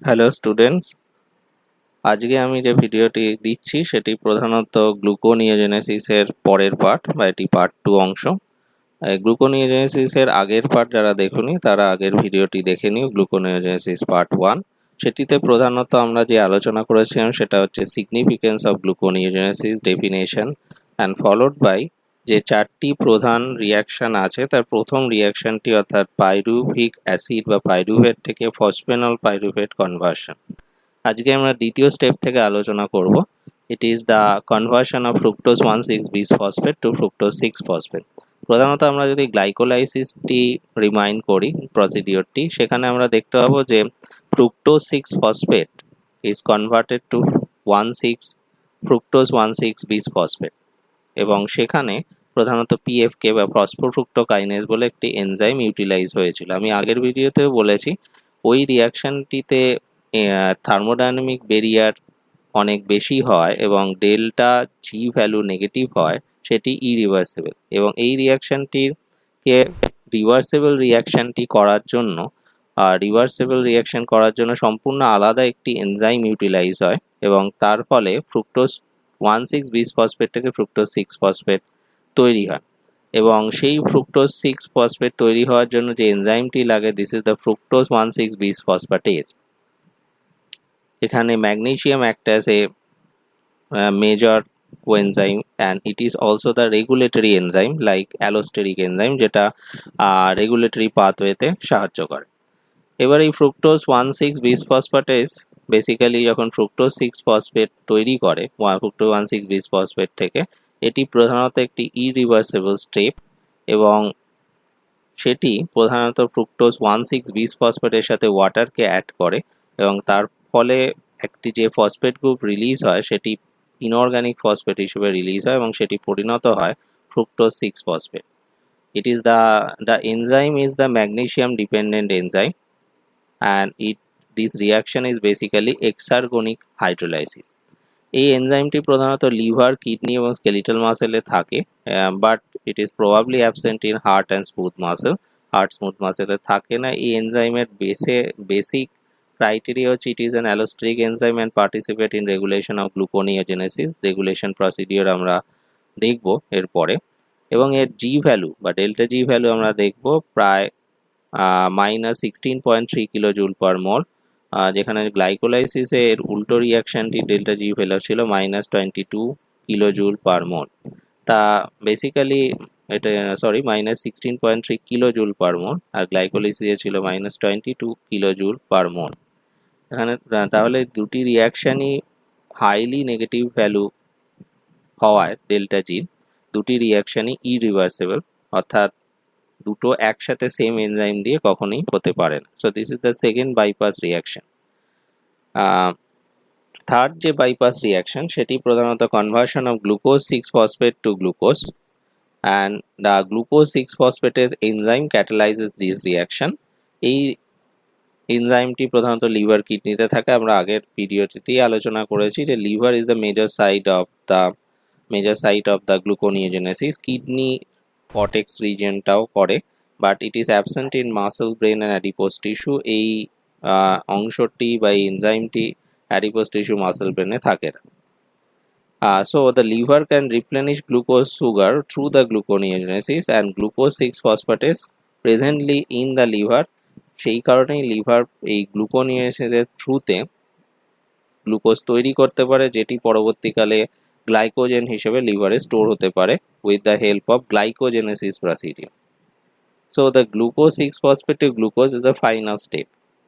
Hello students, আজকে আমি যে ভিডিওটি দিচ্ছি সেটি প্রধানত গ্লুকোনিওজেনেসিসের পরের পার্ট বা এটি পার্ট 2 অংশ। গ্লুকোনিওজেনেসিসের আগের পার্ট যারা দেখুনি তারা আগের ভিডিওটি দেখে নিও, গ্লুকোনিওজেনেসিস পার্ট 1। সেটিতে প্রধানত আমরা যে আলোচনা করেছিলাম সেটা হচ্ছে significance of gluconeogenesis definition and followed by যে চারটি প্রধান রিয়াকশন আছে তার প্রথম রিয়াকশনটি অর্থাৎ পাইরুভিক অ্যাসিড বা পাইরুভেট থেকে ফসফেনল পাইরুভেট কনভার্সন। আজকে আমরা দ্বিতীয় স্টেপ থেকে আলোচনা করব। It is the conversion of fructose 1,6 বিস ফসফেট টু ফ্রুক্টোজ 6 ফসফেট। প্রধানত আমরা যদি গ্লাইকোলাইসিসটি রিমাইন্ড করি প্রসিডিওরটি, সেখানে আমরা দেখতে পাবো যে fructose 6 phosphate is converted to 1,6 fructose 1,6 বিস ফসফেট, এবং সেখানে প্রধানত পিএফকে বা ফসফোফ্রুক্টোকাইনেজ বলে একটি এনজাইম ইউটিলাইজ হয়েছিল। আমি আগের ভিডিওতেও বলেছি ওই রিয়াকশনটিতে থার্মোডাইনামিক ব্যারিয়ার অনেক বেশি হয় এবং ডেল্টা জি ভ্যালু নেগেটিভ হয়, সেটি ইরিভার্সিবল, এবং এই রিয়াকশনটিকে রিভার্সিবল রিয়াকশন করার জন্য সম্পূর্ণ আলাদা একটি এনজাইম ইউটিলাইজ হয়, এবং তার ফলে ফ্রুক্টোজ 1,6 বিস ফসফেট থেকে ফ্রুক্টোজ 6 ফসফেট তৈরি হয়। এবং সেই ফ্রুক্টোজ 6 ফসফেট তৈরি হওয়ার জন্য যে এনজাইমটি লাগে, দিস ইজ দ্য ফ্রুক্টোজ 1,6 বিস ফসফেটেজ। এখানে magnesium act as A major coenzyme and it is also the regulatory enzyme like allosteric enzyme যেটা regulatory pathway-তে সাহায্য করে। এবার এই ফ্রুক্টোজ 1,6 বিস ফসফেটেজ বেসিক্যালি যখন ফ্রুক্টোজ 6 ফসফেট তৈরি করে ফ্রুক্টোজ 1,6 বিস ফসফেট থেকে, এটি প্রধানত একটি ইরিভার্সিবল স্টেপ, এবং সেটি প্রধানত ফ্রুক্টোজ 1,6 বিস ফসফেটের সাথে ওয়াটারকে অ্যাড করে, এবং তার ফলে একটি যে ফসফেট গ্রুপ রিলিজ হয় সেটি ইনঅর্গানিক ফসফেট হিসেবে রিলিজ হয় এবং সেটি পরিণত হয় fructose 6 phosphate. It is the enzyme is the magnesium dependent enzyme, and this reaction is basically exergonic hydrolysis. এই এনজাইমটি প্রধানত লিভার, কিডনি এবং স্কেলিটাল মাসেলে থাকে, but it is probably absent in heart and smooth muscle. Heart smooth মাসেলে থাকে না। এই এনজাইমের বেসিক ক্রাইটেরিয়া হচ্ছে it is an allosteric enzyme and participate in regulation of gluconeogenesis. Regulation procedure আমরা দেখব এরপরে, এবং এর জি ভ্যালু বা ডেল্টা জি ভ্যালু আমরা দেখব প্রায় -16.3 কিলোজুল পার মোল, যেখানে গ্লাইকোলাইসিসে এর উল্টো রিয়াকশনটি ডেল্টা জি ভ্যালু ছিল -22 কিলোজুল পার মোল। তা বেসিক্যালি এটা -16.3 কিলোজুল পার মোল, আর গ্লাইকোলাইসিসে ছিল -22 কিলোজুল পার মোল। এখানে তাহলে দুটি রিয়াকশানই হাইলি নেগেটিভ ভ্যালু হওয়ায় ডেল্টা জি, দুটি রিয়াকশানই ইরিভার্সিবল, অর্থাৎ দুটো একসাথে সেম এনজাইম দিয়ে কখনোই হতে পারে না। So this is the second bypass reaction. Third যে বাইপাস রিয়াকশন সেটি প্রধানত conversion of glucose 6 phosphate to glucose, and the glucose 6 phosphatase enzyme catalyses this reaction. এই এনজাইমটি প্রধানত লিভার, কিডনিতে থাকে। আমরা আগের ভিডিওটিতেই আলোচনা করেছি যে liver is the major site of the gluconeogenesis. Kidney cortex রিজিয়নটাও করে, but it is absent in muscle, brain and adipose tissue. এই অংশটি বা এই এনজাইমটি অ্যাডিপোজ টিস্যু, মাসেল, ব্রেনে থাকে না। So the liver can replenish glucose sugar through the gluconeogenesis, and glucose 6 phosphatase presently in the liver, সেই কারণেই লিভার এই গ্লুকোনিওজেনেসিসের থ্রুতে গ্লুকোজ তৈরি করতে পারে, যেটি পরবর্তীকালে গ্লাইকোজেন হিসেবে লিভারে স্টোর হতে পারে with the help of glycogenesis procedure. So the glucose 6 ফসফেটিভ glucose is the final step,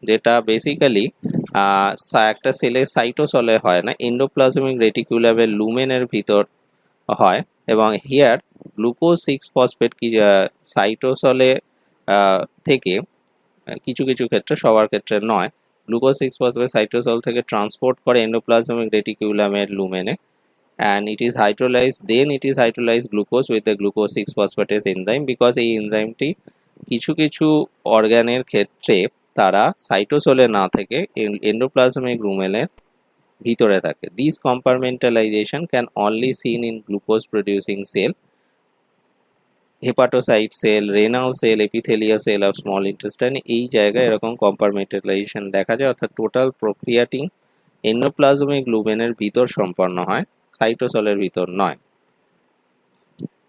যেটা বেসিক্যালি একটা সেলের সাইটোসলে হয় না, এন্ডোপ্লাজমিক রেটিকুলামের লুমেনের ভিতর হয়, এবং হিয়ার গ্লুকোজ 6 ফসফেট কি সাইটোসলে থেকে কিছু কিছু ক্ষেত্রে, সবার ক্ষেত্রে নয়, গ্লুকোজ 6 ফসফেট সাইটোসল থেকে ট্রান্সপোর্ট করে endoplasmic রেটিকুলামের লুমেনে, and it is hydrolyzed glucose with the glucose 6 phosphatase enzyme, because এই এনজাইমটি কিছু কিছু অর্গানের ক্ষেত্রে তারা সাইটোসোলে না থেকে এন্ডোপ্লাজমিক লুমেনের ভিতরে থাকে। This compartmentalization can only seen in glucose producing cell, hepatocyte cell, renal cell, epithelial cell of small intestine, এই জায়গায় এরকম কম্পার্টমেন্টালাইজেশন দেখা যায়, অর্থাৎ টোটাল প্রক্রিয়াটি এন্ডোপ্লাজমিক লুমেনের ভিতর সম্পন্ন হয়, সাইটোসলের ভিতর নয়।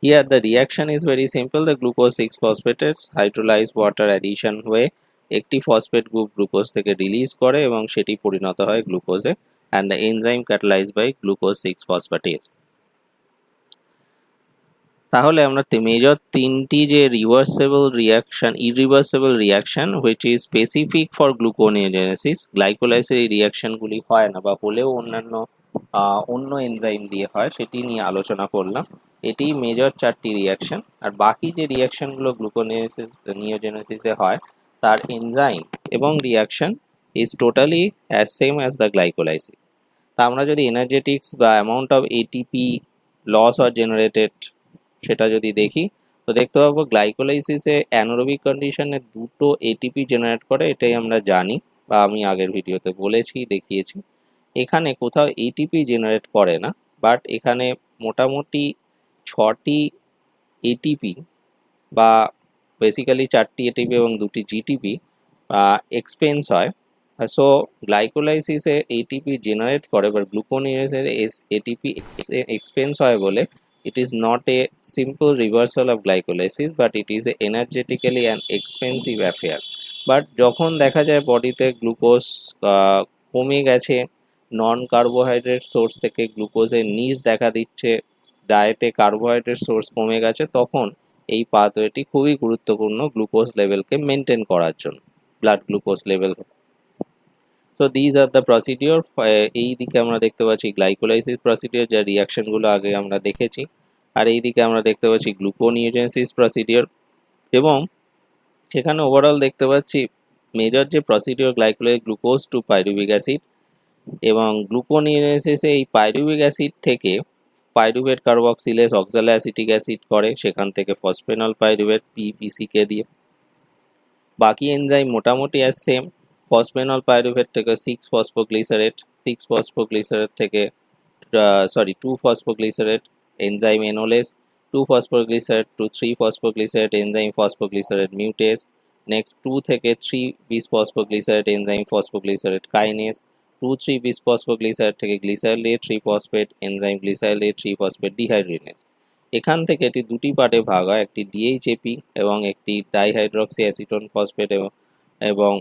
Here the reaction is very simple. The glucose 6-phosphates hydrolyzed water addition হয়ে একটি ফসফেট গ্রুপ গ্লুকোজ থেকে রিলিজ করে এবং সেটি পরিণত হয় গ্লুকোজে, and the enzyme catalyzed by glucose 6-phosphatase. তাহলে আমরা মেজর তিনটি যে irreversible reaction which is specific for gluconeogenesis, glycolysis এই রিয়াকশনগুলি হয় না বা হলেও অন্য এনজাইম দিয়ে হয়, সেটি নিয়ে আলোচনা করলাম। এটি মেজর চারটি রিয়াকশন, আর বাকি যে রিয়াকশনগুলো গ্লুকোনিওজেনেসিসে হয় তার এনজাইম এবং reaction is totally as same as the glycolysis. তা আমরা যদি এনার্জেটিক্স বা amount of ATP loss or generated সেটা যদি দেখি, তো দেখতে পাবো গ্লাইকোলাইসিসে অ্যানারোবিক কন্ডিশনে দুটো এটিপি জেনারেট করে, এটাই আমরা জানি বা আমি আগের ভিডিওতে বলেছি, দেখিয়েছি। এখানে কোথাও এটিপি জেনারেট করে না, বাট এখানে মোটামুটি 6টি এটিপি বা বেসিক্যালি 4টি এটিপি এবং 2টি জিটিপি এক্সপেন্স হয়। সো গ্লাইকোলাইসিসে এটিপি জেনারেট করে, বাট গ্লুকোনিওজেনেসিসে এটিপি এক্সপেন্স হয় বলে it is not a simple reversal of glycolysis, but it is a energetically an expensive affair. But যখন দেখা যায় বডিতে গ্লুকোজ কমে গেছে, নন কার্বোহাইড্রেট সোর্স থেকে গ্লুকোজের নিচ দেখা দিচ্ছে, ডায়েটে কার্বোহাইড্রেট সোর্স কমে গেছে, তখন এই পাথওয়েটি খুবই গুরুত্বপূর্ণ গ্লুকোজ লেভেলকে মেনটেন করার জন্য, blood glucose level. So these are the procedure. এই দিকে আমরা দেখতে পাচ্ছি গ্লাইকোলাইসিস প্রসিডিওর, যা রিয়াকশনগুলো আগে আমরা দেখেছি, আর এই দিকে আমরা দেখতে পাচ্ছি গ্লুকোনিওজেনেসিস প্রসিডিওর, এবং সেখানে ওভারঅল দেখতে পাচ্ছি মেজর যে procedure glycolysis glucose to pyruvic acid, এবং গ্লুকোনিওজেনেসিসে এই পাইরুভিক অ্যাসিড থেকে pyruvate carboxylase oxaloacetic acid করে, সেখান থেকে ফসফেনল পাইরুভেট পিপিসিকে দিয়ে। বাকি এনজাইম মোটামুটি অ্যাজ সেম, ফসফেনল পাইরুভেট থেকে 6 ফসফোগ্লিসারেট থেকে 2 phosphoglycerate enzyme enolase, 2 phosphoglycerate to 3 phosphoglycerate enzyme phosphoglycerate mutase, next 2 থেকে 3 বিসফসফোগ্লিসারেট এনজাইম ফসফোগ্লিসারেট কাইনেজ, 2,3 বিসফসফোগ্লিসারেট থেকে গ্লিসারলেট 3 ফসফেট এনজাইম গ্লিসারলেট 3 ফসফেট ডিহাইড্রেনেজ। এখান থেকে এটি দুটি পার্টে ভাগ হয়, একটি ডিএইচএপি এবং একটি ডাইহাইড্রক্সি অ্যাসিটোন ফসফেট এবং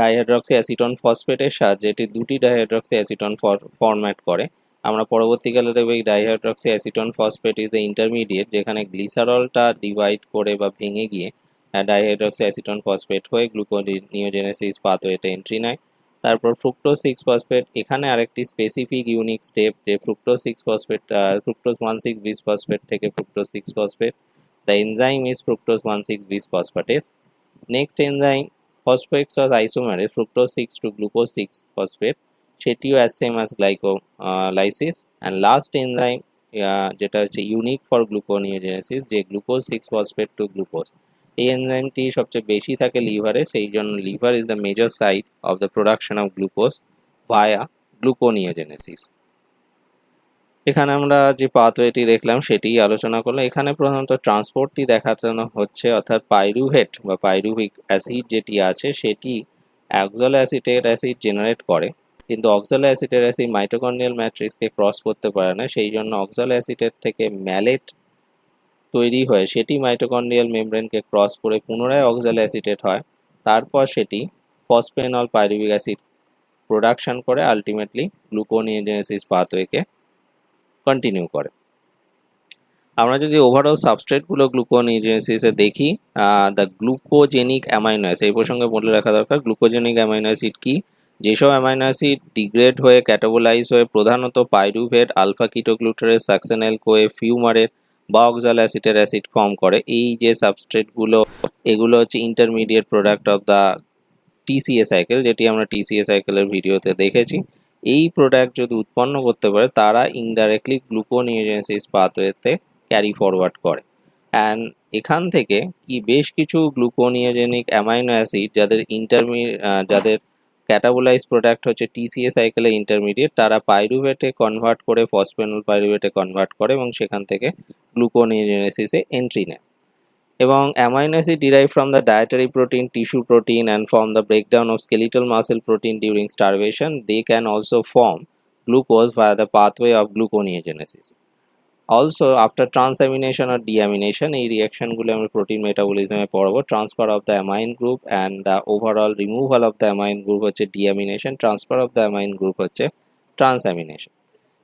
ডাইহাইড্রক্সি অ্যাসিটোন ফসফেটের সাহায্যে এটি দুটি ডাইহাইড্রক্সি অ্যাসিটোন ফরম্যাট করে। আমরা পরবর্তীকালে দেখব এই dihydroxy acetone phosphate is the intermediate, যেখানে গ্লিসারলটা ডিভাইড করে বা ভেঙে গিয়ে ডাইহাইড্রক্সি অ্যাসিটোন ফসফেট হয়ে গ্লুকোনিওজেনেসিস পাথওয়েতে এন্ট্রি নেয়। তারপর ফ্রুক্টোজ 6-ফসফেট, এখানে আরেকটি স্পেসিফিক ইউনিক স্টেপ, যে ফ্রুক্টোজ 6-ফসফেট ফ্রুক্টোজ 1,6-বিসফসফেট থেকে fructose six phosphate, the enzyme is fructose one six bisphosphatase. Next enzyme phosphohexose isomerase fructose 6 to glucose six phosphate, সেটিও as same as glycolysis. And last enzyme যেটা হচ্ছে unique for gluconeogenesis, যে glucose 6-ফসফেট to glucose, এই এনজাইমটি সবচেয়ে বেশি থাকে লিভারে, সেই জন্য liver is the major site of the production of glucose via gluconeogenesis. এখানে আমরা যে পাথওয়েটি দেখলাম সেটি আলোচনা করলাম। এখানে প্রধানত ট্রান্সপোর্টটি দেখানো হচ্ছে, অর্থাৎ পাইরুভেট বা পাইরুভিক অ্যাসিড যেটি আছে সেটি অক্সালো অ্যাসিটেট অ্যাসিড জেনারেট করে, কিন্তু অক্সালো অ্যাসিটেট অ্যাসিড মাইটোকন্ড্রিয়াল ম্যাট্রিক্সকে ক্রস করতে পারে না, সেই জন্য অক্সালো অ্যাসিটেট থেকে ম্যালেট তৈরি হয়ে সেটি মাইটোকন্ড্রিয়াল মেমব্রেনকে ক্রস করে পুনরায় অক্সালো অ্যাসিটেট হয়, তারপর সেটি ফসফেনল পাইরুভিক অ্যাসিড প্রোডাকশন করে আলটিমেটলি গ্লুকোনিওজেনেসিস পাথওয়েকে কন্টিনিউ করে। আমরা যদি ওভারঅল সাবস্ট্রেটগুলো গ্লুকোনিওজেনেসিসে দেখি, দ্য গ্লুকোজেনিক অ্যামাইনো অ্যাসিড, এই প্রসঙ্গে বলে রাখা দরকার গ্লুকোজেনিক অ্যামাইনো অ্যাসিড কি, যেসব অ্যামাইনো অ্যাসিড ডিগ্রেড হয়ে ক্যাটাবোলাইজ হয়ে প্রধানত পাইরুভেট, আলফা কিটোগ্লুটারেট, সাকসেনাইল কোয়ে, ফিউমারেট বা অক্সালো অ্যাসিটেট অ্যাসিড ফর্ম করে, এই যে সাবস্ট্রেটগুলো এগুলো হচ্ছে intermediate product of the TCA cycle, যেটি আমরা টিসিএ সাইকেলের ভিডিওতে দেখেছি। এই প্রোডাক্ট যদি উৎপন্ন করতে পারে তারা ইনডাইরেক্টলি গ্লুকোনিওজেনেসিস পাথওয়েতে ক্যারি ফরওয়ার্ড করে। অ্যান্ড এখান থেকে কি বেশ কিছু গ্লুকোনিওজেনিক অ্যামাইনো অ্যাসিড যাদের ক্যাটাবোলাইজ প্রোডাক্ট হচ্ছে টিসিএ সাইকেলের ইন্টারমিডিয়েট, তারা পাইরুভেটে কনভার্ট করে ফসফেনল পাইরুভেটে কনভার্ট করে এবং সেখান থেকে গ্লুকোনিওজেনেসিসে এন্ট্রি নেয় এবং amino acid derive from the dietary protein, tissue protein and from the breakdown of skeletal muscle protein during starvation. They can also form glucose via the pathway of gluconeogenesis. Also, after transamination or deamination, এই রিয়াকশনগুলো আমরা protein মেটাবলিজমে পড়বো। Transfer of the amine group and the overall removal of the amine group হচ্ছে deamination, transfer of the amine group হচ্ছে transamination.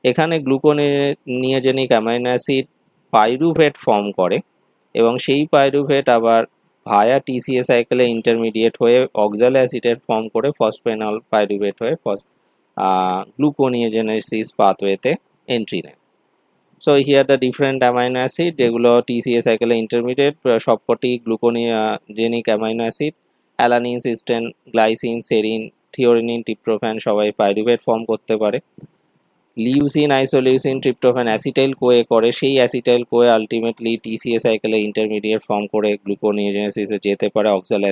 এখানে gluconeogenic amino acid pyruvate form করে এবং সেই পাইরুভেট আবার ভায়া টিসিএ সাইকেলে ইন্টারমিডিয়েট হয়ে অক্সালো অ্যাসিডেট ফর্ম করে ফসফেনল পাইরুভেট হয়ে গ্লুকোনিওজেনেসিস পাথওয়েতে এন্ট্রি নেয়। So here the different amino acid যেগুলো টিসিএ সাইকেলে ইন্টারমিডিয়েট, সবকটি gluconeogenic amino acid, alanine, cysteine, glycine, serine, threonine, tryptophan সবাই পাইরুভেট ফর্ম করতে পারে। Leucine, isoleucine, tryptophan acetyl CoA করে, সেই অ্যাসিটাইল কোয়ে আলটিমেটলি টিসিএ সাইকেলে ইন্টারমিডিয়েট ফর্ম করে গ্লুকোনিওজেনেসিসে যেতে পারে অক্সালো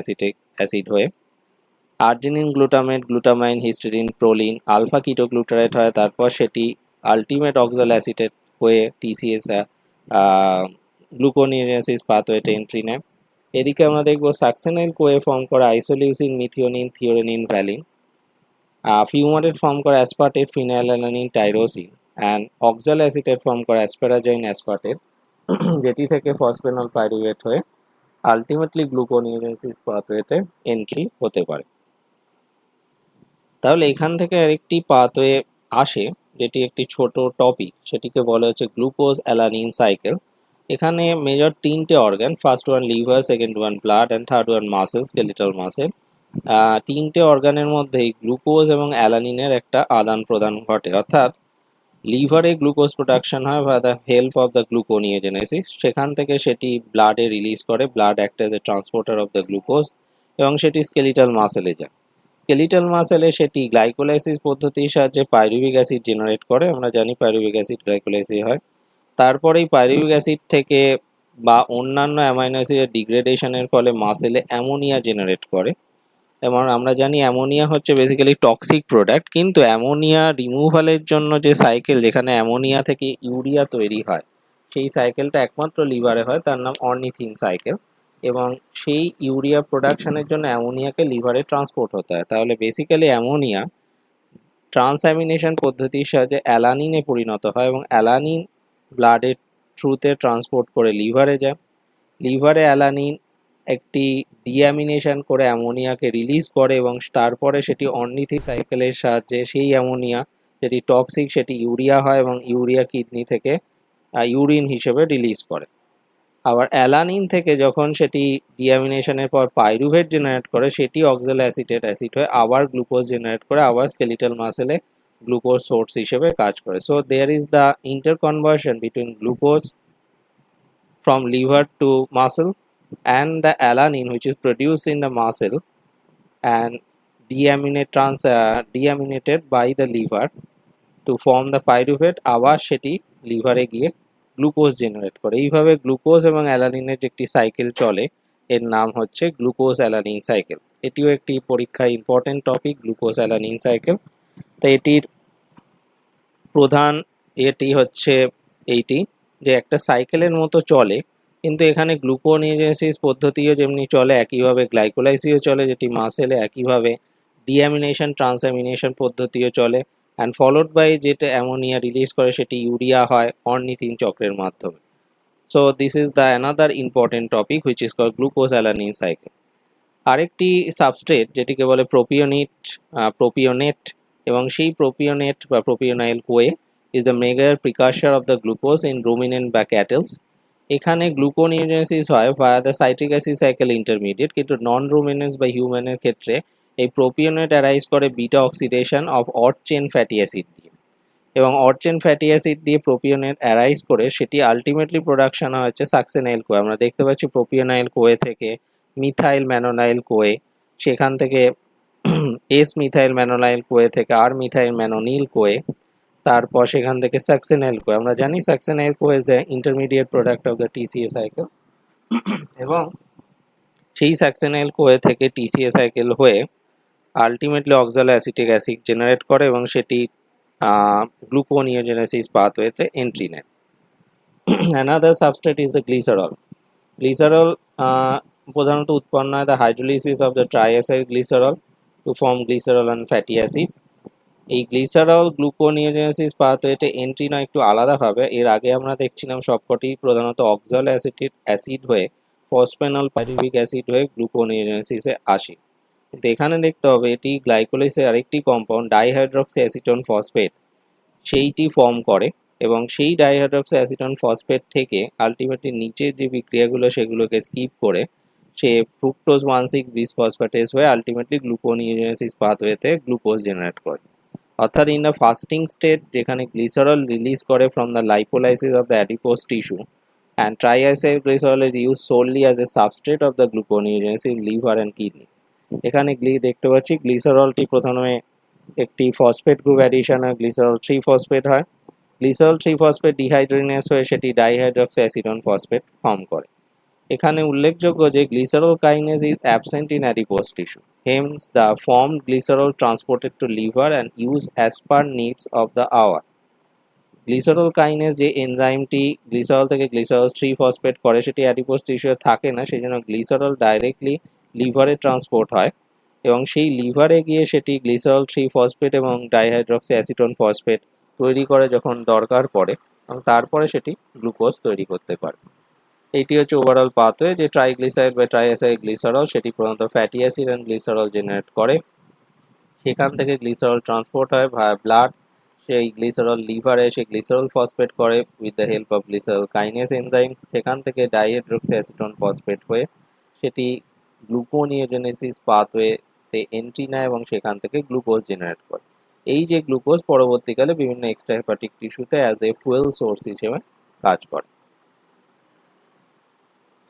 অ্যাসিড হয়ে। Arginine, glutamate, glutamine, histidine, proline, alpha ketoglutarate হয়, তারপর সেটি আলটিমেট অক্সালো অ্যাসিডেট হয়ে টিসিএস গ্লুকোনিওজেনেসিস পাথওয়েতে এন্ট্রি নেয়। এদিকে আমরা দেখবো সাকসেনাইল কোয়ে ফর্ম করে isoleucine, methionine, threonine, valine. Fumarate form করে aspartate, phenylalanine, tyrosine and oxaloacetate form করে অ্যাসপারাজাইন, অ্যাসপার্টেট, যেটি থেকে ফসফেনল পাইরুভেট হয়ে আলটিমেটলি গ্লুকোনিওজেনেসিস পাথওয়েতে এন্ট্রি হতে পারে। তাহলে এখান থেকে আরেকটি পাথওয়ে আসে যেটি একটি ছোট টপিক, সেটিকে বলা হচ্ছে গ্লুকোজ অ্যালানিন সাইকেল। এখানে মেজর তিনটে organ, first one liver, second one blood and third one muscle, skeletal muscle. তিনটে অর্গানের মধ্যেই গ্লুকোজ এবং অ্যালানিনের একটা আদান প্রদান ঘটে, অর্থাৎ লিভারে গ্লুকোজ প্রোডাকশন হয় by the help of the gluconeogenesis, সেখান থেকে সেটি ব্লাডে রিলিজ করে, blood act as a transporter of the glucose এবং সেটি স্কেলিটাল মাসেলে যায়। স্কেলিটাল মাসেলে সেটি গ্লাইকোলাইসিস পদ্ধতির সাহায্যে পাইরুভিক অ্যাসিড জেনারেট করে, আমরা জানি পাইরুভিক অ্যাসিড গ্লাইকোলাইসিস হয়। তারপরে এই পাইরুভিক অ্যাসিড থেকে বা অন্যান্য অ্যামাইনো অ্যাসিডের ডিগ্রেডেশনের ফলে মাসেলে অ্যামোনিয়া জেনারেট করে এবং আমরা জানি অ্যামোনিয়া হচ্ছে বেসিক্যালি টক্সিক প্রোডাক্ট, কিন্তু অ্যামোনিয়া রিমুভালের জন্য যে সাইকেল যেখানে অ্যামোনিয়া থেকে ইউরিয়া তৈরি হয় সেই সাইকেলটা একমাত্র লিভারে হয়, তার নাম অর্নিথিন সাইকেল, এবং সেই ইউরিয়া প্রোডাকশনের জন্য অ্যামোনিয়াকে লিভারে ট্রান্সপোর্ট হতে হয়। তাহলে বেসিক্যালি অ্যামোনিয়া ট্রান্সঅ্যামিনেশন পদ্ধতির সাহায্যে অ্যালানিনে পরিণত হয় এবং অ্যালানিন ব্লাডের থ্রুতে ট্রান্সপোর্ট করে লিভারে যায়। লিভারে অ্যালানিন একটি ডিঅ্যামিনেশন করে অ্যামোনিয়াকে রিলিজ করে এবং তারপরে সেটি অর্নিথিন সাইকেলের সাহায্যে সেই অ্যামোনিয়া যেটি টক্সিক সেটি ইউরিয়া হয় এবং ইউরিয়া কিডনি থেকে ইউরিন হিসেবে রিলিজ করে। আবার অ্যালানিন থেকে যখন সেটি ডিঅ্যামিনেশনের পর পাইরুভেট জেনারেট করে সেটি অক্সালো অ্যাসিটেট অ্যাসিড হয়ে আবার গ্লুকোজ জেনারেট করে, আবার স্কেলিটাল মাসেলে গ্লুকোজ সোর্স হিসেবে কাজ করে। So there is the interconversion between glucose from liver to muscle and the alanine which is produced in the muscle and deaminated by the liver to form the pyruvate, আবার সেটি লিভারে গিয়ে glucose generate করে। এইভাবে glucose এবং অ্যালানিনের যে একটি cycle চলে এর নাম হচ্ছে গ্লুকোজ অ্যালানিন সাইকেল। এটিও একটি পরীক্ষায় important topic, glucose alanine cycle. তো এটির প্রধান এটি হচ্ছে এইটি যে একটা সাইকেলের মতো চলে, কিন্তু এখানে গ্লুকোনিওজেনেসিস পদ্ধতিও যেমনি চলে একইভাবে গ্লাইকোলাইসিসও চলে, যেটি মাসেলে একইভাবে ডিঅ্যামিনেশন ট্রান্সঅ্যামিনেশন পদ্ধতিও চলে অ্যান্ড ফলোড বাই যেটা অ্যামোনিয়া রিলিজ করে সেটি ইউরিয়া হয় অর্নিথিন চক্রের মাধ্যমে। So this is the another important topic which is called glucose alanine cycle. আরেকটি সাবস্ট্রেট যেটিকে বলে প্রোপিওনেট এবং সেই প্রোপিওনেট বা propionyl CoA is the major precursor of the glucose in ruminant বা cattles. এখানে গ্লুকোনিওজেনেসিস হয় via the citric acid cycle intermediate, কিন্তু নন রুমিনেন্স বা হিউম্যানের ক্ষেত্রে এই প্রোপিওনেট অ্যারাইজ করে beta oxidation of odd chain fatty acid দিয়ে, এবং অড চেন ফ্যাটি অ্যাসিড দিয়ে প্রোপিওনেট অ্যারাইজ করে সেটি আলটিমেটলি প্রোডাকশন হচ্ছে সাকসেনাইল কোয়ে। আমরা দেখতে পাচ্ছি প্রোপিওনাইল কোয়ে থেকে মিথাইল ম্যানোনাইল কোয়ে, সেখান থেকে এস মিথাইল ম্যানোনাইল কোয়ে থেকে আর মিথাইল ম্যানোনিল কোয়ে, তারপর সেখান থেকে সাকসেনাইল কোয়ে। আমরা জানি succinyl CoA is the intermediate product of the TCA cycle, এবং সেই সাকসেনাইল কোয়ে থেকে টিসিএ সাইকেল হয়ে ultimately oxaloacetic acid generate করে এবং সেটি গ্লুকোনিওজেনেসিস পাথওয়েতে এন্ট্রি নেয়। another substrate is the glycerol. Glycerol প্রধানত উৎপন্ন হয় the hydrolysis of the triacyl glycerol to form glycerol and fatty acid. এই গ্লিসারল গ্লুকোনিওজেনেসিস পাথওয়েতে এন্ট্রি নয় একটু আলাদাভাবে। এর আগে আমরা দেখছিলাম সবকটি প্রধানত অক্সাল অ্যাসিড হয়ে ফসফেনল পাইরুভিক অ্যাসিড হয়ে গ্লুকোনিওজেনেসিসে আসে, কিন্তু এখানে দেখতে হবে এটি গ্লাইকোলাইসের আরেকটি কম্পাউন্ড ডাইহাইড্রক্সি অ্যাসিটোন ফসফেট সেইটি ফর্ম করে এবং সেই ডাইহাইড্রক্সি অ্যাসিটোন ফসফেট থেকে আলটিমেটলি নিচের যে বিক্রিয়াগুলো সেগুলোকে স্কিপ করে সে ফ্রুক্টোজ 1,6 বিসফসফেটেজ হয়ে আলটিমেটলি গ্লুকোনিওজেনেসিস পাথওয়েতে গ্লুকোজ জেনারেট করে। অর্থাৎ ইন দ্য ফাস্টিং স্টেট যেখানে গ্লিসারল রিলিজ করে from the lipolysis of the adipose tissue and ট্রাইঅ্যাসাইল glycerol is use solely as a substrate of the gluconeogenesis liver and kidney. এখানে দেখতে পাচ্ছি গ্লিসারলটি প্রথমে একটি phosphate group addition হয়, গ্লিসারল 3 ফসফেট হয়। Glycerol 3 phosphate dehydrogenase হয়ে সেটি ডাইহাইড্রক্সি অ্যাসিডন ফসফেট ফর্ম করে। এখানে উল্লেখযোগ্য যে glycerol kinase is absent in adipose tissue, hence the formed glycerol transported to liver and use as per needs of the hour. Glycerol kinase যে এনজাইমটি glycerol থেকে glycerol 3 phosphate করে সেটি অ্যাডিপোজ টিস্যুতে থাকে না, সেই জন্য গ্লিসারল ডাইরেক্টলি লিভারে ট্রান্সপোর্ট হয় এবং সেই লিভারে গিয়ে সেটি গ্লিসারল 3 ফসফেট এবং ডাইহাইড্রক্সি অ্যাসিটোন ফসফেট তৈরি করে যখন দরকার পড়ে, এবং তারপরে সেটি গ্লুকোজ তৈরি করতে পারে। এটি হচ্ছে ওভারঅল পাথওয়ে যে ট্রাইগ্লিসারাইড বা ট্রাইঅ্যাসাইল গ্লিসারল সেটি প্রধানত fatty acid and glycerol generate করে। সেখান থেকে গ্লিসারল ট্রান্সপোর্ট হয় ভায়া ব্লাড, সেই গ্লিসারল লিভারে সেই গ্লিসারল ফসফেট করে with the help of glycerol kinase enzyme. সেখান থেকে ডাইহাইড্রক্সি অ্যাসিটোন ফসফেট হয়ে সেটি গ্লুকোনিওজেনেসিস পাথওয়েতে এন্ট্রি নেয় এবং সেখান থেকে গ্লুকোজ জেনারেট করে। এই যে গ্লুকোজ পরবর্তীকালে বিভিন্ন এক্সট্রা হেপাটিক টিস্যুতে অ্যাজ এ ফুয়েল সোর্স হিসেবে কাজ করে।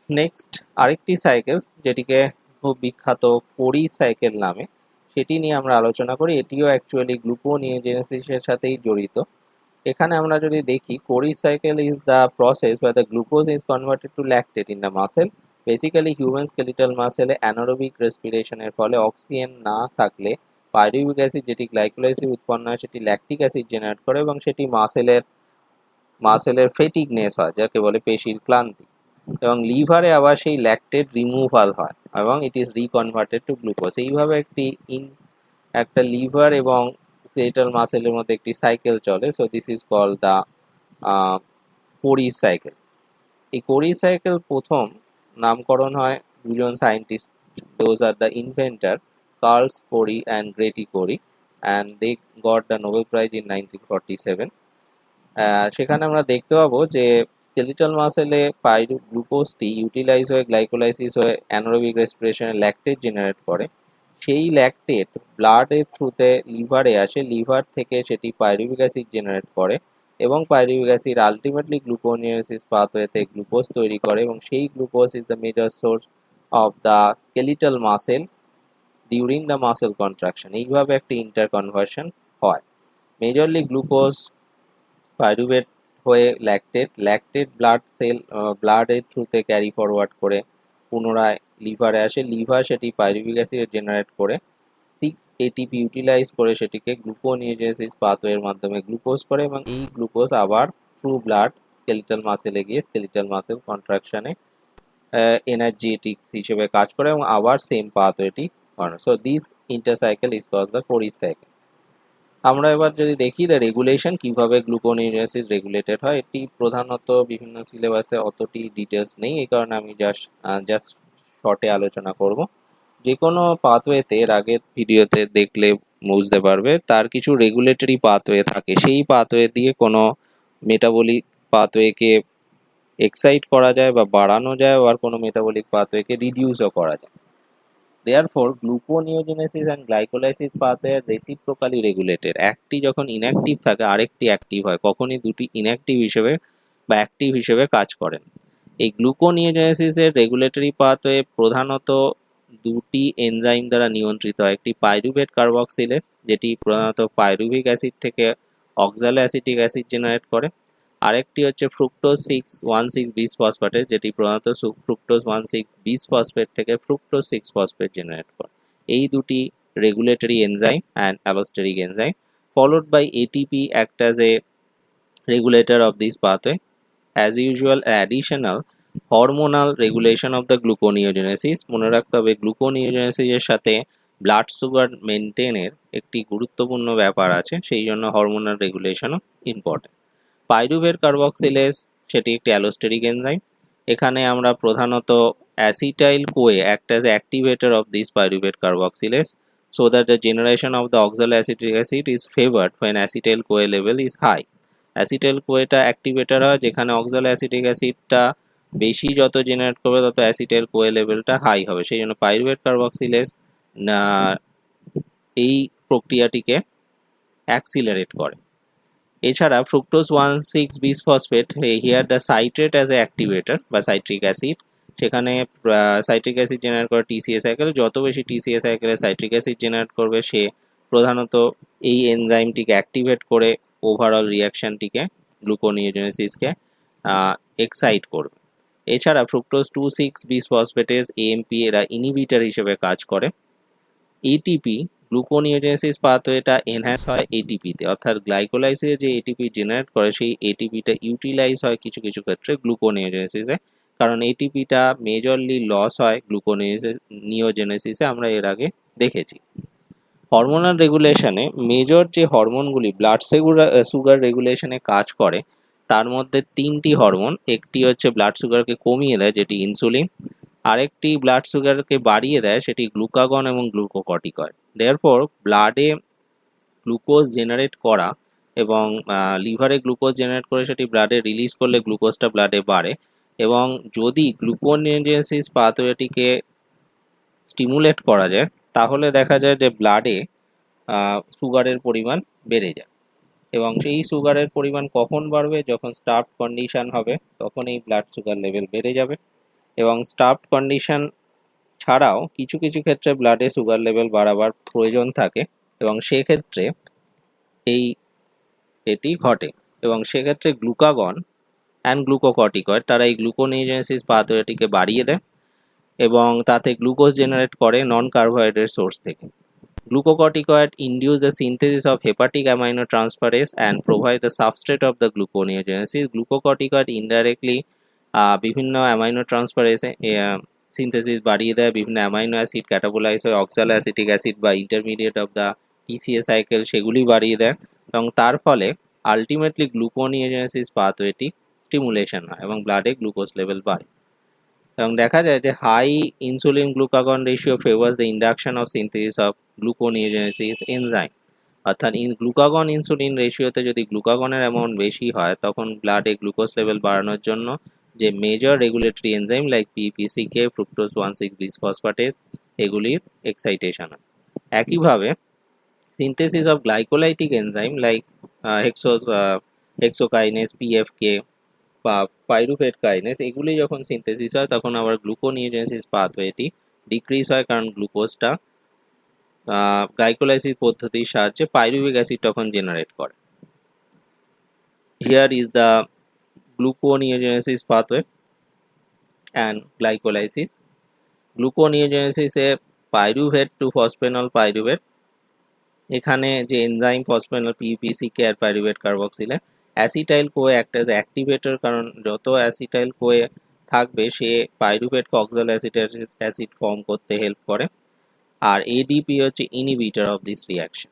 নেক্সট আরেকটি সাইকেল যেটিকে খুব বিখ্যাত কোরি সাইকেল নামে, সেটি নিয়ে আমরা আলোচনা করি। এটিও অ্যাকচুয়ালি গ্লুকোনিওজেনেসিসের সাথেই জড়িত। এখানে আমরা যদি দেখি Cori cycle is the process where the glucose is converted to lactate in the muscle. Basically human skeletal মাসেলে অ্যানারোবিক রেসপিরেশনের ফলে অক্সিজেন না থাকলে পাইরুভিক অ্যাসিড যেটি গ্লাইকোলাইসিস উৎপন্ন হয় সেটি ল্যাকটিক অ্যাসিড জেনারেট করে এবং সেটি মাসেলের ফেটিকনেস হয়, যাকে বলে পেশির ক্লান্তি, এবং লিভারে আবার সেই ল্যাকটেট রিমুভাল হয় এবং ইট ইজ রিকনভার্টেড টু গ্লুকোজ। এইভাবে একটা লিভার এবং স্কেলিটাল মাসেলের মধ্যে একটি সাইকেল চলে। So this is called the Cori cycle. এই কোরি সাইকেল প্রথম নামকরণ হয় দুজন scientist, those are the inventor Carl Cori and Gerty Cori, and they got the Nobel prize in 1947। সেখানে আমরা দেখতে পাবো যে স্কেলিটাল মাসেলে গ্লুকোজটি ইউটিলাইজ হয়ে গ্লাইকোলাইসিস হয়ে অ্যানারোবিক রেসপিরেশনে ল্যাকটেট জেনারেট করে। সেই ল্যাকটেট ব্লাডের থ্রুতে লিভারে আসে, লিভার থেকে সেটি পাইরুভিক অ্যাসিড জেনারেট করে এবং পাইরুভিক অ্যাসিড আলটিমেটলি গ্লুকোনিওসিস পাথওয়েতে গ্লুকোজ তৈরি করে এবং সেই glucose is the major source of the skeletal muscle during the muscle contraction. এইভাবে একটা ইন্টারকনভার্সন হয়। মেজরলি গ্লুকোজ পাইরুভেট হয়ে ল্যাকটেট ব্লাডের থ্রুতে ক্যারি ফরওয়ার্ড করে পুনরায় লিভারে আসে, লিভার সেটি পাইরুভিক অ্যাসিড জেনারেট করে 6 এটিপি ইউটিলাইজ করে সেটিকে গ্লুকোনিওজেনেসিস পাথওয়ের মাধ্যমে গ্লুকোজ করে এবং এই গ্লুকোজ আবার থ্রু ব্লাড স্কেলিটাল মাসেলে গিয়ে স্কেলিটাল মাসেল কন্ট্রাকশনে এনার্জেটিক্স হিসেবে কাজ করে এবং আবার সেম পাথওয়েটি করে। So this intercycle is called the Cori cycle. আমরা এবার যদি দেখি দ্য রেগুলেশন কিভাবে গ্লুকোনিওজেনেসিস রেগুলেটেড হয়, এটি প্রধানত বিভিন্ন সিলেবাসে অতটি ডিটেলস নেই, এই কারণে আমি জাস্ট শর্টে আলোচনা করব। যে কোনো পাথওয়েতে এর আগের ভিডিওতে দেখলে বুঝতে পারবে তার কিছু রেগুলেটরি পাথওয়ে থাকে, সেই পাথওয়ে দিয়ে কোনো মেটাবলিক পাথওয়েকে এক্সাইট করা যায় বা বাড়ানো যায়, আর কোনো মেটাবলিক পাথওয়েকে রিডিউসও করা যায়। Therefore, gluconeogenesis and glycolysis pathway are reciprocally regulated. একটি যখন ইনঅ্যাক্টিভ থাকে আরেকটি অ্যাক্টিভ হয়, কখনই দুটি ইনঅ্যাক্টিভ হিসেবে বা অ্যাক্টিভ হিসেবে কাজ করেন। এই গ্লুকোনিওজেনেসিসের রেগুলেটরি পাথওয়ে প্রধানত দুটি এনজাইম দ্বারা নিয়ন্ত্রিত হয়। একটি পাইরুভেট কার্বক্সিলেজ যেটি প্রধানত পাইরুভিক অ্যাসিড থেকে অক্সালো অ্যাসিটিক অ্যাসিড জেনারেট করে, আরেকটি হচ্ছে ফ্রুক্টোজ 6,1,6 বিসফসফেটেজ যেটি প্রধানত ফ্রুক্টোজ 1,6 বিসফসফেট থেকে ফ্রুক্টোজ 6 ফসফেট জেনারেট করে। এই দুটি regulatory enzyme and allosteric enzyme followed by ATP act as a regulator of this pathway. As usual additional hormonal regulation of the gluconeogenesis. মনে রাখতে হবে গ্লুকোনিওজেনেসিসের সাথে ব্লাড সুগার মেনটেনের একটি গুরুত্বপূর্ণ ব্যাপার আছে, সেই জন্য হরমোনাল রেগুলেশনও ইম্পর্টেন্ট। পাইরুভেট কার্বক্সিলেজ সেটি একটি অ্যালোস্টেরিক এনজাইম। এখানে আমরা প্রধানত acetyl CoA act as activator of this pyruvate carboxylase so that the generation of the oxaloacetic acid is favored when acetyl CoA level is high. Acetyl Quetta activator হয়, যেখানে অক্সালোঅ্যাসিটিক অ্যাসিডটা বেশি যত generate করবে তত অ্যাসিটাইল কোয়ে লেভেলটা হাই হবে, সেই জন্য পাইরুভেট কার্বক্সিলেজ এই প্রক্রিয়াটিকে অ্যাক্সিলারেট করে। এছাড়া fructose 1,6 bisphosphate here the citrate as a activator বা সাইট্রিক অ্যাসিড, সেখানে সাইট্রিক অ্যাসিড জেনারেট করে টিসিএ সাইকেল। যত বেশি টিসিএ সাইকেলে সাইট্রিক অ্যাসিড জেনারেট করবে সে প্রধানত এই এনজাইমটিকে অ্যাক্টিভেট করে ওভারঅল রিয়াকশনটিকে গ্লুকোনিওজেনেসিসকে এক্সাইট করবে। এছাড়া ফ্রুক্টোজ 2,6 বিসফসফেটেজ এএমপি এরা ইনহিবিটর হিসেবে কাজ করে। এটিপি গ্লুকোনিওজেনেসিস পাথওয়েটা এনহ্যান্স হয় এটিপিতে, অর্থাৎ গ্লাইকোলাইসিসে যে এটিপি জেনারেট করে সেই এটিপিটা ইউটিলাইজ হয় কিছু কিছু ক্ষেত্রে গ্লুকোনিওজেনেসিসে, কারণ এটিপিটা মেজরলি লস হয় গ্লুকোনিওজেনেসিসে, আমরা এর আগে দেখেছি। হরমোনাল রেগুলেশনে মেজর যে হরমোনগুলি ব্লাড সুগার রেগুলেশনে কাজ করে তার মধ্যে তিনটি হরমোন, একটি হচ্ছে ব্লাড সুগারকে কমিয়ে দেয় যেটি ইনসুলিন, আরেকটি ব্লাড সুগারকে বাড়িয়ে দেয় সেটি গ্লুকাগন এবং গ্লুকোকর্টিকয়েড। দেয়ারফর ব্লাডে গ্লুকোজ জেনারেট করা এবং লিভারে গ্লুকোজ জেনারেট করে সেটি ব্লাডে রিলিজ করলে গ্লুকোজটা ব্লাডে বাড়ে, এবং যদি গ্লুকোনিওজেনেসিস পাথওয়েটিকে স্টিমুলেট করা যায় তাহলে দেখা যায় যে ব্লাডে সুগারের পরিমাণ বেড়ে যায়, এবং সেই সুগারের পরিমাণ কখন বাড়বে, যখন স্টার্ভড কন্ডিশন হবে তখন এই ব্লাড সুগার লেভেল বেড়ে যাবে। এবং স্টার্ভড কন্ডিশন ছাড়াও কিছু কিছু ক্ষেত্রে ব্লাডে সুগার লেভেল বাড়াবার প্রয়োজন থাকে এবং সেক্ষেত্রে এটি ঘটে, এবং সেক্ষেত্রে গ্লুকাগন অ্যান্ড গ্লুকোকর্টিকয়েড তারা এই গ্লুকোনিওজেনেসিস পাথওয়েটিকে বাড়িয়ে দেয় এবং তাতে গ্লুকোজ জেনারেট করে নন কার্বোহাইড্রেট সোর্স থেকে। Glucocorticoid induce the synthesis of hepatic aminotransferase and provide the substrate of the gluconeogenesis. Glucocorticoid indirectly বিভিন্ন অ্যামাইনোট্রান্সফারেসে সিনথেসিস বাড়িয়ে দেয়, বিভিন্ন অ্যামাইনো অ্যাসিড ক্যাটাবোলাইজ হয় অক্সালোঅ্যাসিটিক অ্যাসিড বা intermediate of the TCA cycle, সেগুলি বাড়িয়ে দেয়, এবং তার ফলে আলটিমেটলি গ্লুকোনিওজেনেসিস পাথওয়েটি স্টিমুলেশন হয় এবং ব্লাডে গ্লুকোজ লেভেল বাড়ে। এবং দেখা যায় যে high insulin glucagon ratio favours the induction of synthesis of gluconeogenesis enzyme, অর্থাৎ গ্লুকাগন ইনসুলিন রেশিওতে যদি গ্লুকাগনের অ্যামাউন্ট বেশি হয় তখন ব্লাডে গ্লুকোজ লেভেল বাড়ানোর জন্য যে major regulatory enzyme like PEPCK, fructose 1,6 bisphosphatase এগুলির এক্সাইটেশন হয়। একইভাবে synthesis of glycolytic enzyme like hexokinase, PFK বা পাইরুভেট কাইনেস এগুলি যখন সিনথেসিস হয় তখন আবার গ্লুকোনিওজেনেসিস পাথওয়েটি ডিক্রিজ হয়, কারণ গ্লুকোজটা গ্লাইকোলাইসিস পদ্ধতির সাহায্যে পাইরুভিক অ্যাসিড তখন জেনারেট করে। Here is the gluconeogenesis pathway and glycolysis. গ্লুকোনিওজেনেসিসে পাইরুভেট টু ফসফেনল পাইরুভেট, এখানে যে এনজাইম ফসফেনল পিপিসিকে আর পাইরুভেট কার্বক্সিলে অ্যাসিটাইল কোয়ে একটা অ্যাক্টিভেটর, কারণ যত অ্যাসিটাইল কোয়ে থাকবে সে পাইরুভেটকে অক্সালোঅ্যাসিটিক অ্যাসিড ফর্ম করতে হেল্প করে, আর এডিপি হচ্ছে inhibitor of this reaction,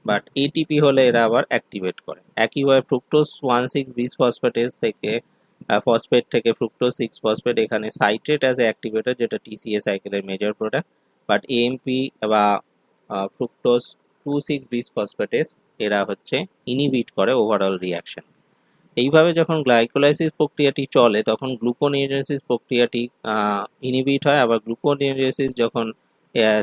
but ATP হলে এরা আবার অ্যাক্টিভেট করে। একইভাবে ফ্রুক্টোজ 1,6 বিসফসফেটেজ থেকে ফসফেট থেকে ফ্রুক্টোজ 6 ফসফেট, এখানে সাইট্রেট অ্যাজ এ অ্যাক্টিভেটর যেটা টিসিএ সাইকেলের মেজর প্রোডাক্ট, বাট এএমপি বা ফ্রুক্টোজ 2,6 বিসফসফেটেজ এরা হচ্ছে ইনহিবিট করে ওভারঅল রিয়াকশন। এইভাবে যখন গ্লাইকোলাইসিস প্রক্রিয়াটি চলে তখন গ্লুকোনিওজেনেসিস প্রক্রিয়াটি ইনহিবিট হয়, আবার গ্লুকোনিওজেনেসিস যখন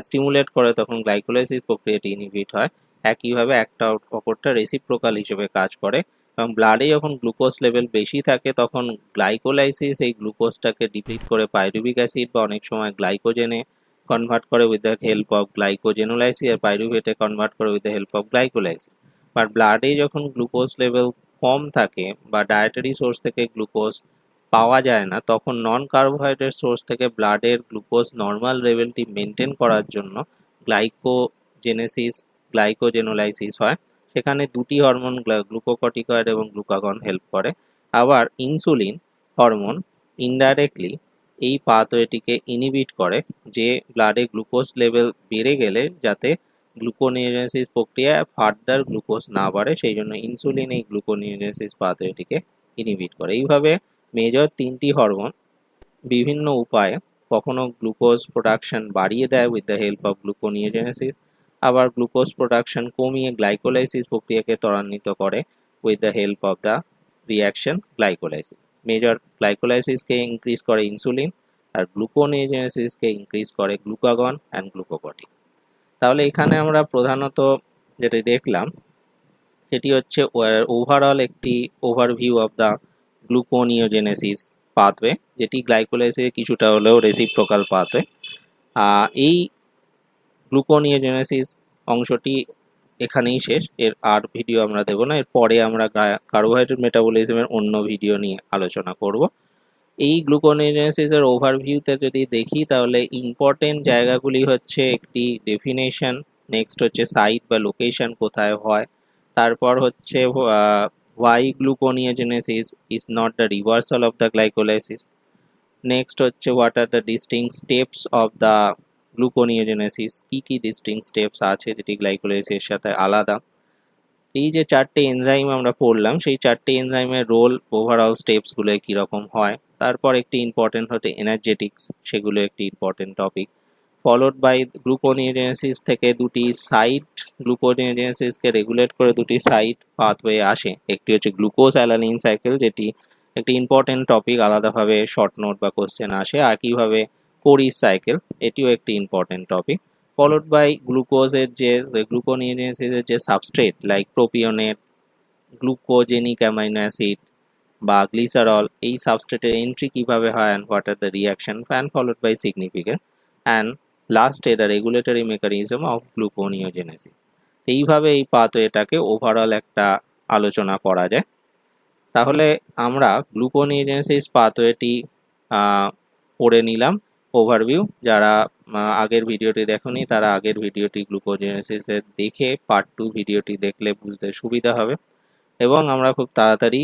স্টিমুলেট করে তখন গ্লাইকোলাইসিস প্রক্রিয়াটি ইনহিবিট হয়। একইভাবে একটা অপরটা রেসিপ্রোকাল হিসেবে কাজ করে, এবং ব্লাডে যখন গ্লুকোজ লেভেল বেশি থাকে তখন গ্লাইকোলাইসিস এই গ্লুকোজটাকে ডিপ্লিট করে পাইরুভিক অ্যাসিড বা অনেক সময় গ্লাইকোজেনে কনভার্ট করে with the help of glycogenolysis, আর পাইরুভেটে কনভার্ট করে with the help of glycolysis. But ব্লাডে যখন গ্লুকোজ লেভেল কম থাকে বা ডায়েটারি সোর্স থেকে গ্লুকোজ পাওয়া যায় না তখন নন কার্বোহাইড্রেট সোর্স থেকে ব্লাডের গ্লুকোজ নর্মাল লেভেলটি মেনটেন করার জন্য গ্লাইকোজেনোলাইসিস হয়। সেখানে দুটি হরমোন গ্লুকোকর্টিকয়েড এবং গ্লুকাগন হেল্প করে, আবার ইনসুলিন হরমোন ইনডাইরেক্টলি এই পাথওয়েটিকে ইনহিবিট করে, যে ব্লাডে গ্লুকোজ লেভেল বেড়ে গেলে যাতে গ্লুকোনিওজেনেসিস প্রক্রিয়ায় ফার্দার গ্লুকোজ না বাড়ে, সেই জন্য ইনসুলিন এই গ্লুকোনিওজেনেসিস পাথওয়েটিকে ইনহিবিট করে। এইভাবে মেজর তিনটি হরমোন বিভিন্ন উপায়ে কখনো গ্লুকোজ প্রোডাকশন বাড়িয়ে দেয় with the help of gluconeogenesis, আবার গ্লুকোজ প্রোডাকশন কমিয়ে গ্লাইকোলাইসিস প্রক্রিয়াকে ত্বরান্বিত করে with the help of the reaction glycolysis. Major গ্লাইকোলাইসিসকে ইনক্রিজ করে ইনসুলিন, আর গ্লুকোনিওজেনেসিসকে ইনক্রিজ করে গ্লুকাগন অ্যান্ড গ্লুকোকর্টিক। তাহলে এখানে আমরা প্রধানত যেটা দেখলাম সেটি হচ্ছে ওভারঅল একটি overview of the gluconeogenesis pathway, যেটি গ্লাইকোলাইসিসে কিছুটা হলেও রেসিপ্রোকাল পাথওয়ে। এই গ্লুকোনিওজেনেসিস অংশটি এখানেই শেষ, এর আর ভিডিও আমরা দেব না। এর পরে আমরা কার্বোহাইড্রেট মেটাবলিজমের অন্য ভিডিও নিয়ে আলোচনা করব। এই গ্লুকোনিওজেনেসিসের ওভারভিউতে যদি দেখি তাহলে ইম্পর্টেন্ট জায়গাগুলি হচ্ছে একটি ডেফিনেশন, নেক্সট হচ্ছে সাইট বা লোকেশন কোথায় হয়, তারপর হচ্ছে why gluconeogenesis is not the reversal of the glycolysis, next হচ্ছে what are the distinct steps of the gluconeogenesis, কি ডিস্টিংক্ট স্টেপস আছে যেটি গ্লাইকোলাইসিসের সাথে আলাদা। এই যে চারটে এনজাইম আমরা পড়লাম, সেই চারটে এনজাইমের রোল ওভারঅল স্টেপসগুলো কীরকম হয়। তারপর একটি ইম্পর্টেন্ট হচ্ছে এনার্জেটিক্স, সেগুলো একটি important topic. Followed by gluconeogenesis থেকে দুটি সাইড গ্লুকোনিওজেনেসিসকে রেগুলেট করে দুটি সাইড পাথওয়ে আসে, একটি হচ্ছে গ্লুকোজ অ্যালানিন সাইকেল, যেটি একটি ইম্পর্টেন্ট টপিক, আলাদাভাবে শর্ট নোট বা কোশ্চেন আসে। একইভাবে কোরিস সাইকেল, এটিও একটি ইম্পর্টেন্ট টপিক। ফলোড বাই গ্লুকোজের যে গ্লুকোনিওজেনেসিসের যে substrate like propionate, glucogenic amino acid বা গ্লিসারল, এই সাবস্ট্রেটের এন্ট্রি কীভাবে হয় and what are the reaction, and followed by significant, and লাস্টে the regulatory mechanism of gluconeogenesis. এইভাবে এই পাথওয়েটাকে ওভারঅল একটা আলোচনা করা যায়। তাহলে আমরা গ্লুকোনিওজেনেসিস পাথওয়েটি পড়ে নিলাম ওভারভিউ। যারা আগের ভিডিওটি দেখোনি তারা আগের ভিডিওটি গ্লুকোনিওজেনেসিসের দেখে পার্ট 2 ভিডিওটি দেখলে বুঝতে সুবিধা হবে, এবং আমরা খুব তাড়াতাড়ি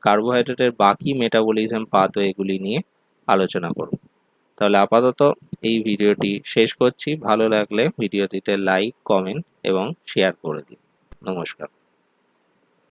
কার্বোহাইড্রেটের বাকি মেটাবলিজম পাথওয়েগুলি নিয়ে আলোচনা করব। তাহলে আপাতত এই ভিডিওটি শেষ করছি। ভালো লাগলে ভিডিওটিতে লাইক, কমেন্ট এবং শেয়ার করে দিন। নমস্কার।